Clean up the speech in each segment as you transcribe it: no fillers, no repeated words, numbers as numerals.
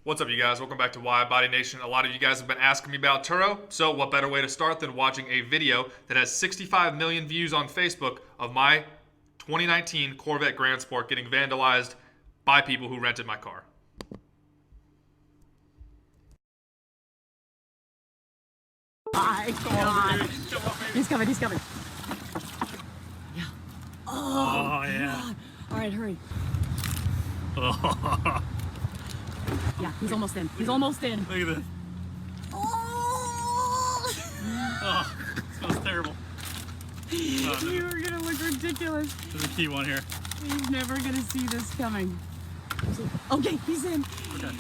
What's up, you guys? Welcome back to WIDEBODY Nation. A lot of you guys have been asking me about TURO, so what better way to start than watching a video that has 65 million views on Facebook of my 2019 Corvette Grand Sport getting vandalized by people who rented my car. My God. He's coming, he's coming. Yeah. Oh, yeah. God. All right, hurry. Yeah, he's almost in. He's almost in. Look at this. Oh, Oh, it smells terrible. you are gonna look ridiculous. There's a key one here. He's never gonna see this coming. Okay, he's in. Okay.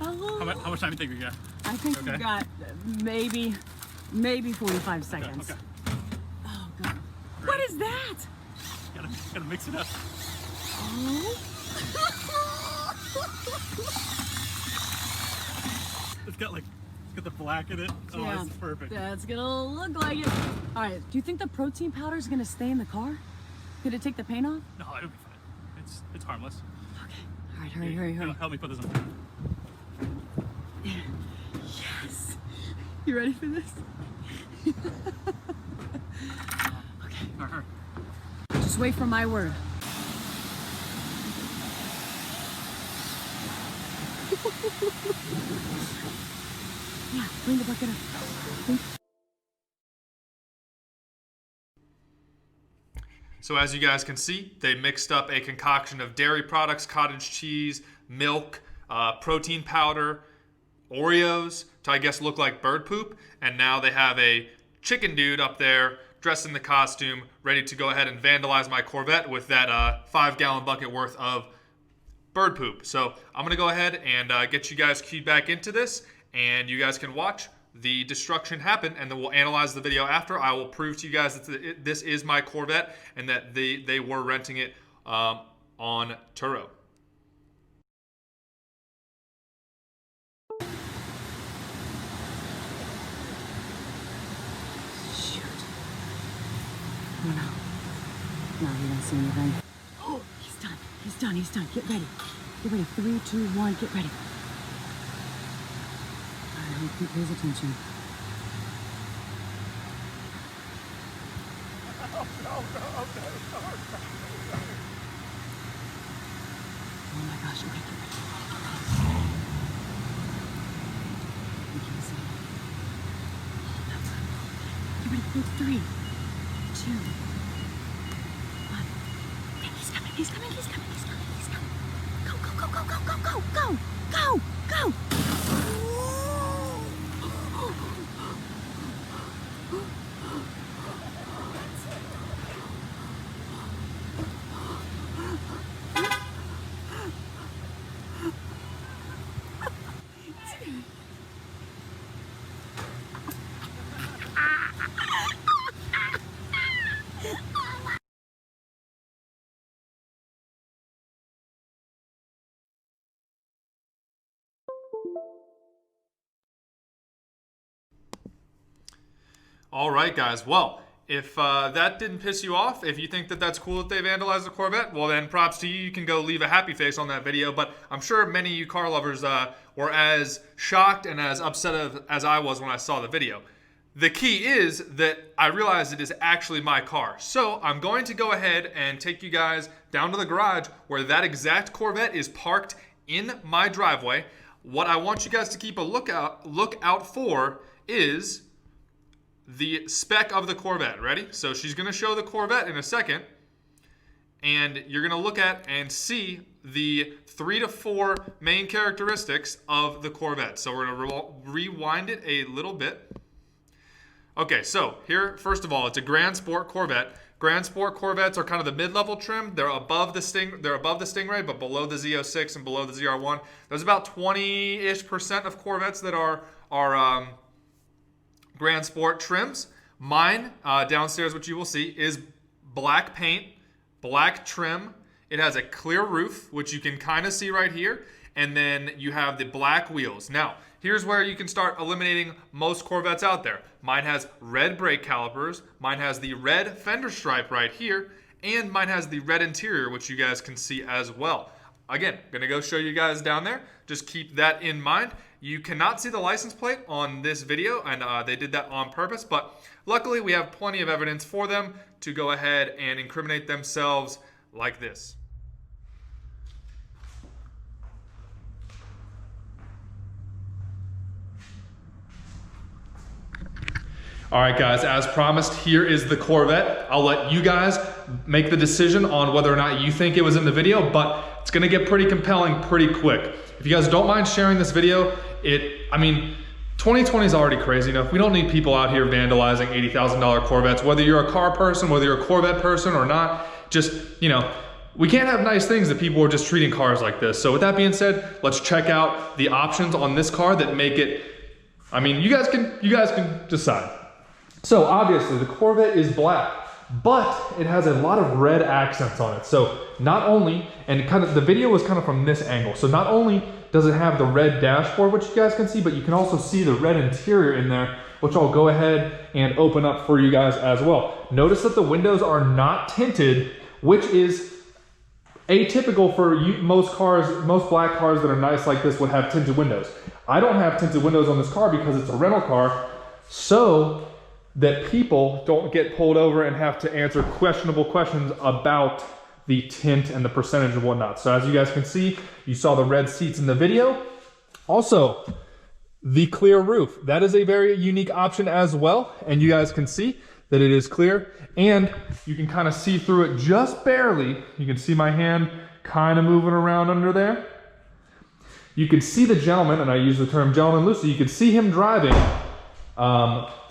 Oh. How much time do you think we got? I think Okay. we've got maybe 45 seconds. Okay. Oh, God. What is that? Gotta mix it up. Oh. It's got the black in it. Oh, Yeah, it's perfect. That's gonna look like it. All right, do you think the protein powder is gonna stay in the car? Could it take the paint off? No, it'll be fine. It's harmless. Okay. All right, hurry. Help me put this on. Yes. You ready for this? Okay. Hurry. Just wait for my word. Yeah, bring the bucket up. So as you guys can see, they mixed up a concoction of dairy products, cottage cheese, milk, protein powder, Oreos to, I guess, look like bird poop. And now they have a chicken dude up there dressed in the costume, ready to go ahead and vandalize my Corvette with that 5-gallon bucket worth of bird poop. So I'm going to go ahead and get you guys keyed back into this, and you guys can watch the destruction happen, and then we'll analyze the video after. I will prove to you guys that this is my Corvette and that they were renting it on TURO. Shoot. Oh, no. No, he didn't see anything. Oh, he's done. Get ready. 3, 2, 1, get ready. All right, keep his attention. Oh my gosh, okay, get ready. He can't see. Oh, that's good. Get ready, 3, 2, 1. Okay, he's coming. Go. All right, guys. Well, if that didn't piss you off, if you think that that's cool that they vandalized the Corvette, well then props to you. You can go leave a happy face on that video. But I'm sure many of you car lovers were as shocked and as upset as I was when I saw the video. The key is that I realized it is actually my car. So I'm going to go ahead and take you guys down to the garage where that exact Corvette is parked in my driveway. What I want you guys to keep a look out for is the spec of the Corvette. Ready? So she's going to show the Corvette in a second, and you're going to look at and see the 3 to 4 main characteristics of the Corvette. So we're going to rewind it a little bit. Okay, so here, first of all, it's a Grand Sport Corvette. Grand Sport Corvettes are kind of the mid-level trim. They're above the Stingray, but below the Z06 and below the ZR1. There's about 20-ish% of Corvettes that are Grand Sport trims. Mine, downstairs, which you will see, is black paint, black trim. It has a clear roof, which you can kind of see right here. And then you have the black wheels. Now, here's where you can start eliminating most Corvettes out there. Mine has red brake calipers. Mine has the red fender stripe right here. And mine has the red interior, which you guys can see as well. again, gonna go show you guys down there. Just keep that in mind. You cannot see the license plate on this video, and they did that on purpose, but luckily we have plenty of evidence for them to go ahead and incriminate themselves like this. All right, guys, as promised, here is the Corvette. I'll let you guys make the decision on whether or not you think it was in the video, but it's gonna get pretty compelling pretty quick. If you guys don't mind sharing this video, 2020 is already crazy enough. We don't need people out here vandalizing $80,000 Corvettes, whether you're a car person, whether you're a Corvette person or not. Just, we can't have nice things if people are just treating cars like this. So with that being said, let's check out the options on this car that make it, you guys can decide. So obviously the Corvette is black, but it has a lot of red accents on it. So not only, and the video was kind of from this angle. So not only does it have the red dashboard, which you guys can see, but you can also see the red interior in there, which I'll go ahead and open up for you guys as well. Notice that the windows are not tinted, which is atypical for most cars. Most black cars that are nice like this would have tinted windows. I don't have tinted windows on this car because it's a rental car, so that people don't get pulled over and have to answer questionable questions about the tint and the percentage and whatnot. So as you guys can see, you saw the red seats in the video. Also, the clear roof. That is a very unique option as well. And you guys can see that it is clear. And you can kind of see through it just barely. You can see my hand kind of moving around under there. You can see the gentleman, and I use the term gentleman loosely, you can see him driving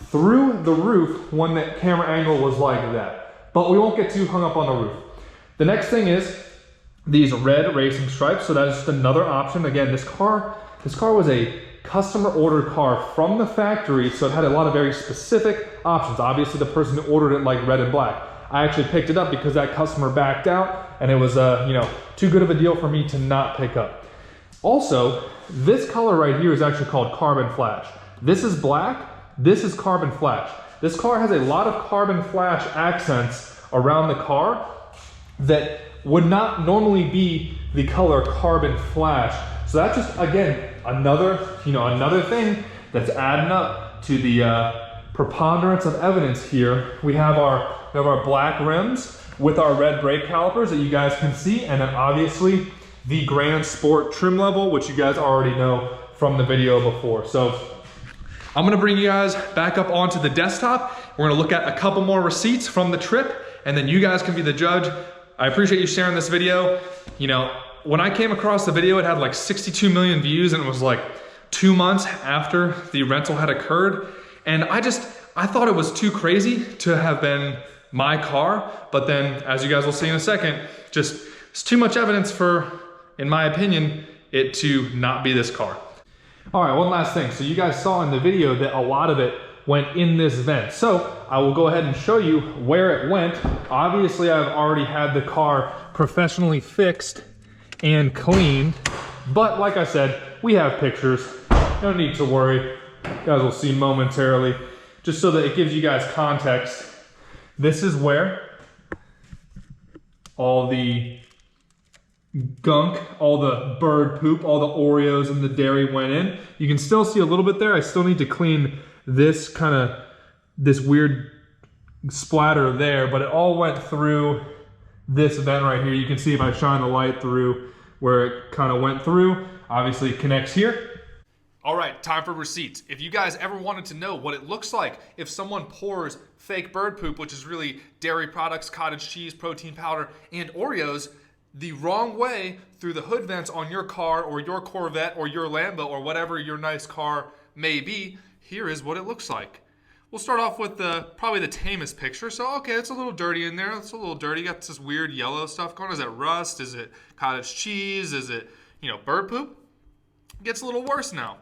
through the roof when that camera angle was like that. But we won't get too hung up on the roof. The next thing is these red racing stripes. So that is just another option. Again, this car was a customer ordered car from the factory, so it had a lot of very specific options. Obviously the person who ordered it like red and black. I actually picked it up because that customer backed out, and it was too good of a deal for me to not pick up. Also, this color right here is actually called carbon flash. This is black. This is carbon flash. This car has a lot of carbon flash accents around the car that would not normally be the color carbon flash. So that's just, again, another thing that's adding up to the preponderance of evidence here. We have our black rims with our red brake calipers that you guys can see, and then obviously the Grand Sport trim level, which you guys already know from the video before. So I'm gonna bring you guys back up onto the desktop. We're gonna look at a couple more receipts from the trip, and then you guys can be the judge. I appreciate you sharing this video. When I came across the video, it had like 62 million views, and it was like 2 months after the rental had occurred. And I thought it was too crazy to have been my car. But then, as you guys will see in a second, it's too much evidence for, in my opinion, it to not be this car. All right, one last thing. So you guys saw in the video that a lot of it went in this vent. So I will go ahead and show you where it went. Obviously, I've already had the car professionally fixed and cleaned, but like I said, we have pictures. No need to worry. You guys will see momentarily. Just so that it gives you guys context, this is where all the gunk, all the bird poop, all the Oreos and the dairy went in. You can still see a little bit there. I still need to clean this weird splatter there, but it all went through this vent right here. You can see if I shine the light through where it kind of went through. Obviously it connects here. All right, time for receipts. If you guys ever wanted to know what it looks like if someone pours fake bird poop, which is really dairy products, cottage cheese, protein powder, and Oreos, the wrong way through the hood vents on your car or your Corvette or your Lambo or whatever your nice car may be, here is what it looks like. We'll start off with probably the tamest picture. So, okay, it's a little dirty in there. It's a little dirty. Got this weird yellow stuff going on. Is that rust? Is it cottage cheese? Is it, bird poop? It gets a little worse now.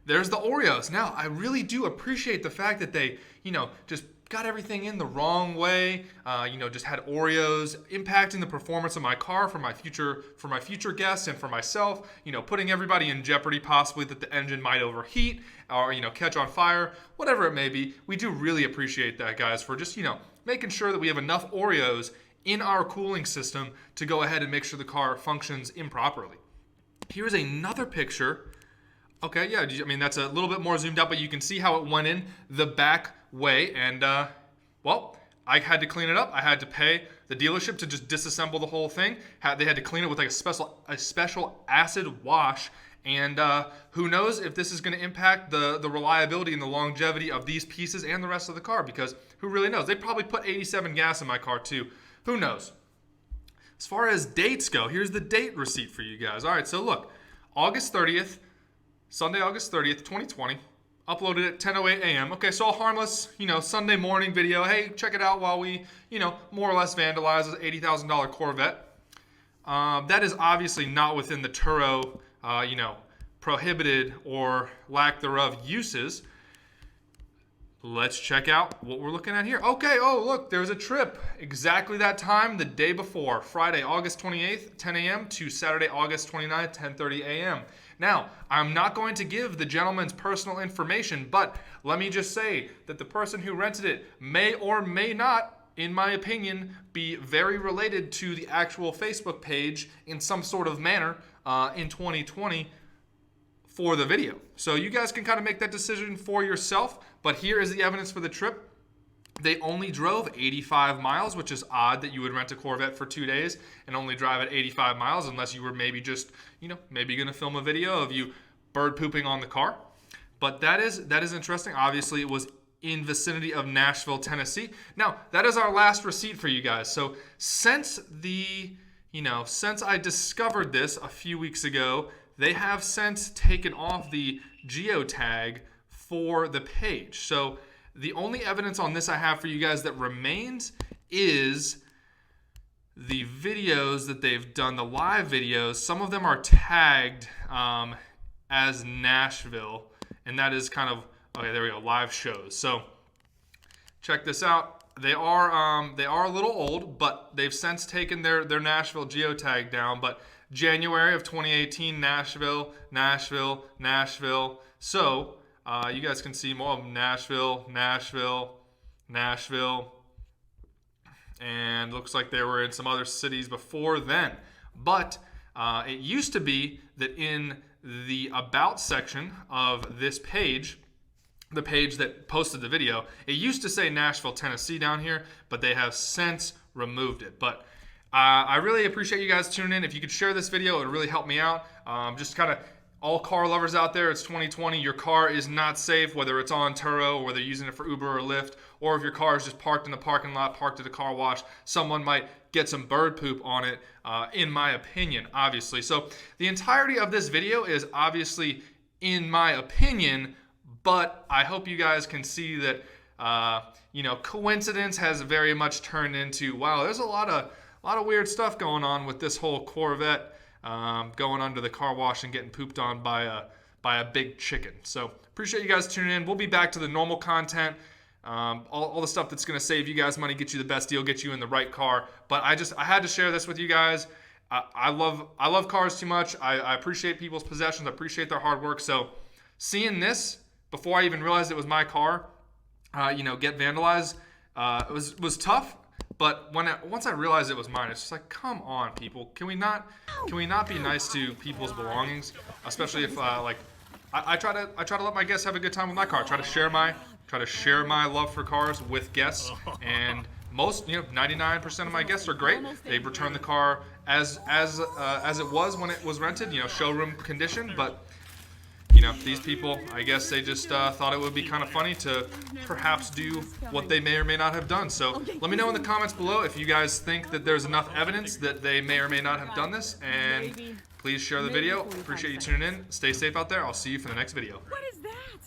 There's the Oreos. Now, I really do appreciate the fact that they, just got everything in the wrong way. Just had Oreos impacting the performance of my car for my future guests and for myself. Putting everybody in jeopardy, possibly that the engine might overheat or catch on fire, whatever it may be. We do really appreciate that, guys, for just making sure that we have enough Oreos in our cooling system to go ahead and make sure the car functions improperly. Here's another picture. Okay, yeah, I mean, that's a little bit more zoomed out, but you can see how it went in the back way. And, well, I had to clean it up. I had to pay the dealership to just disassemble the whole thing. They had to clean it with like a special acid wash. And who knows if this is going to impact the reliability and the longevity of these pieces and the rest of the car, because who really knows? They probably put 87 gas in my car too. Who knows? As far as dates go, here's the date receipt for you guys. All right, so look, August 30th, Sunday, August 30th, 2020. Uploaded at 10:08 a.m. Okay, so a harmless, Sunday morning video. Hey, check it out while we, more or less vandalize an $80,000 Corvette. That is obviously not within the TURO, prohibited or lack thereof uses. Let's check out what we're looking at here. Okay, oh, look, there's a trip. Exactly that time, the day before. Friday, August 28th, 10 a.m. to Saturday, August 29th, 10:30 a.m. Now, I'm not going to give the gentleman's personal information, but let me just say that the person who rented it may or may not, in my opinion, be very related to the actual Facebook page in some sort of manner in 2020 for the video. So you guys can kind of make that decision for yourself, but here is the evidence for the trip. They only drove 85 miles, which is odd that you would rent a Corvette for 2 days and only drive at 85 miles unless you were maybe just, maybe going to film a video of you bird pooping on the car. But that is interesting. Obviously, it was in vicinity of Nashville, Tennessee. Now, that is our last receipt for you guys. So since I discovered this a few weeks ago, they have since taken off the geotag for the page. So the only evidence on this I have for you guys that remains is the videos that they've done, the live videos. Some of them are tagged as Nashville, and that is kind of, okay, there we go, live shows. So check this out. They are a little old, but they've since taken their Nashville geotag down. But January of 2018, Nashville. So you guys can see more of Nashville, and looks like they were in some other cities before then. But it used to be that in the About section of this page, the page that posted the video, it used to say Nashville, Tennessee down here, but they have since removed it. But I really appreciate you guys tuning in. If you could share this video, it would really help me out. Just kind of all car lovers out there, it's 2020. Your car is not safe, whether it's on TURO or whether you're using it for Uber or Lyft, or if your car is just parked in the parking lot, parked at a car wash, someone might get some bird poop on it, in my opinion, obviously. So the entirety of this video is obviously in my opinion, but I hope you guys can see that, coincidence has very much turned into, wow, there's a lot of weird stuff going on with this whole Corvette going under the car wash and getting pooped on by a big chicken. So appreciate you guys tuning in. We'll be back to the normal content, all the stuff that's going to save you guys money, get you the best deal, get you in the right car. But I had to share this with you guys. I love cars too much. I appreciate people's possessions. I appreciate their hard work. So seeing this before I even realized it was my car, get vandalized, it was tough. But once I realized it was mine, it's just like, come on, people. Can we not be nice to people's belongings, especially if I try to let my guests have a good time with my car. I try to share my love for cars with guests, and most 99% of my guests are great. They return the car as it was when it was rented, showroom condition. But these people, I guess they just thought it would be kind of funny to perhaps do what they may or may not have done. So let me know in the comments below if you guys think that there's enough evidence that they may or may not have done this. And please share the video. Appreciate you tuning in. Stay safe out there. I'll see you for the next video. What is that?